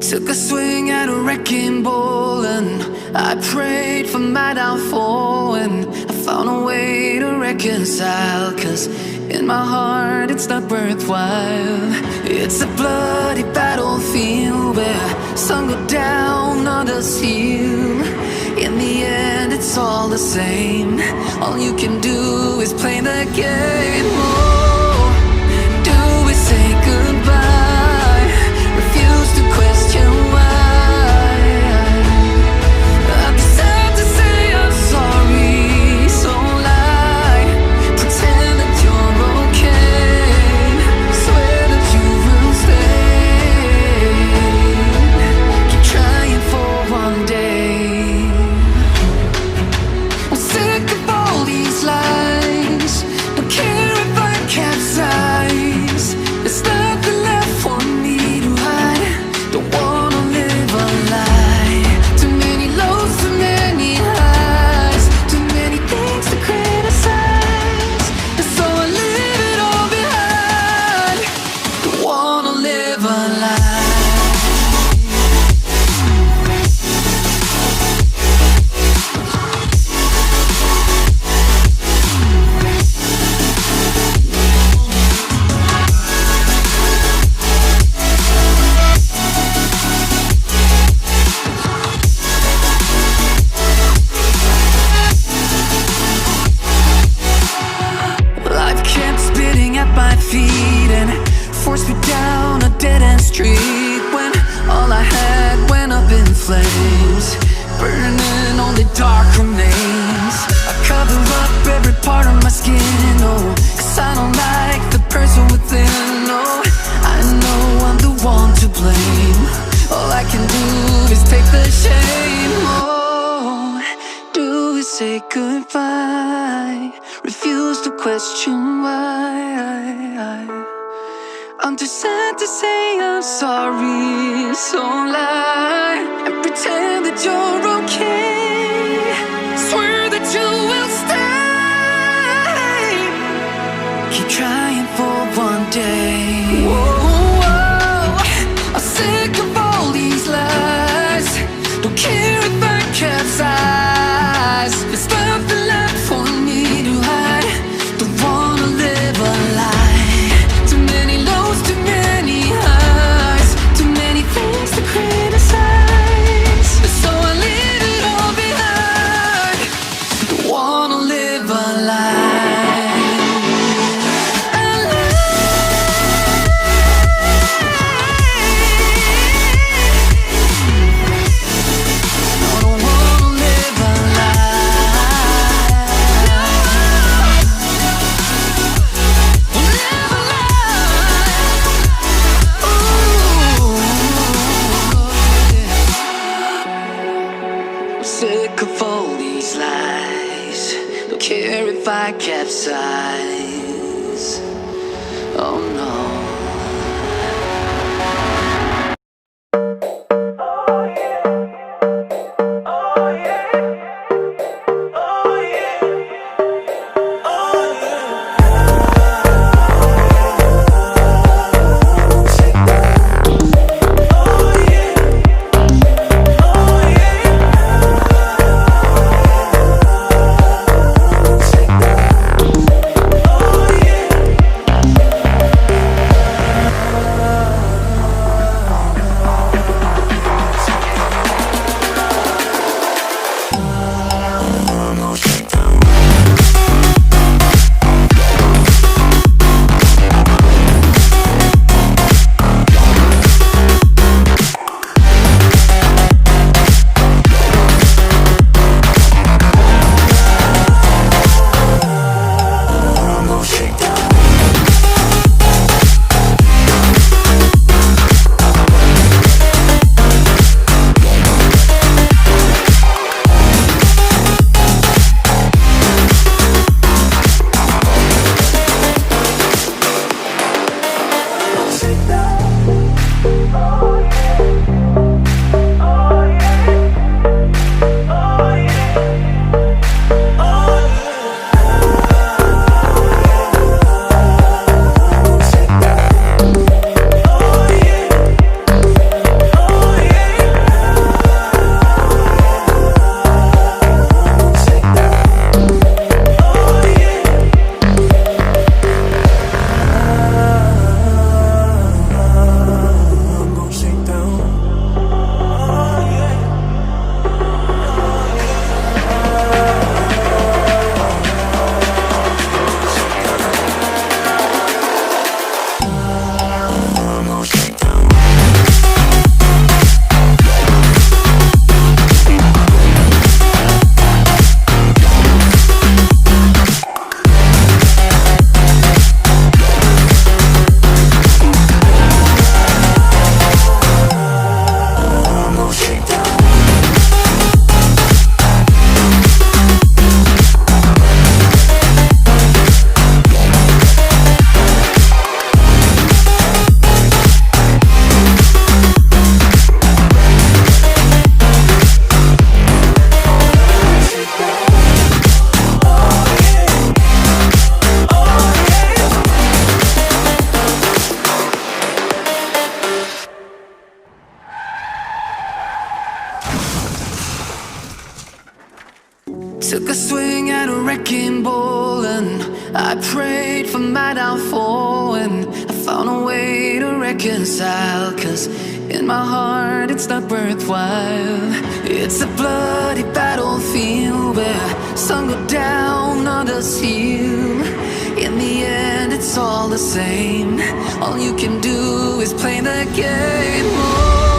Took a swing at a wrecking ball and I prayed for my downfall, and I found a way to reconcile, 'cause in my heart it's not worthwhile. It's a bloody battlefield where some go down, others heal. In the end it's all the same. All you can do is play the game. Oh, do we say goodbye? Refuse to question why. I deserve to say I'm sorry, so lie. Pretend that you're okay. Swear that you will stay. Keep trying for one day. I'm sick of all these lies. Don't care if I capsize. There's nothing left for me to hide. Don't wanna live a lie. Too many lows, too many highs. Too many things to criticize. And so I leave it all behind. Don't wanna live a lie. Life kept spitting at my feet and forced me down a dead-end street, when all I had went up in flames, burning only dark remains. I cover up every part of my skin, oh, 'cause I don't like the person within. Oh, I know I'm the one to blame. All I can do say goodbye, refuse to question why. I'm too sad to say I'm sorry, so lie and pretend that you're okay. Swear that you will stay. Keep trying for one day. Whoa, I'm sick of all these lies. Don't care if I capsize. There's nothing left for me to hide. Don't wanna live a lie. Too many lows, too many highs, too many things to criticize. So I leave it all behind. Don't wanna live a lie. Sick of all these lies. Don't care if I capsize. Oh no. Took a swing at a wrecking ball and I prayed for my downfall, and I found a way to reconcile, 'cause in my heart it's not worthwhile. It's a bloody battlefield where some go down, others heal. In the end it's all the same. All you can do is play the game. Oh.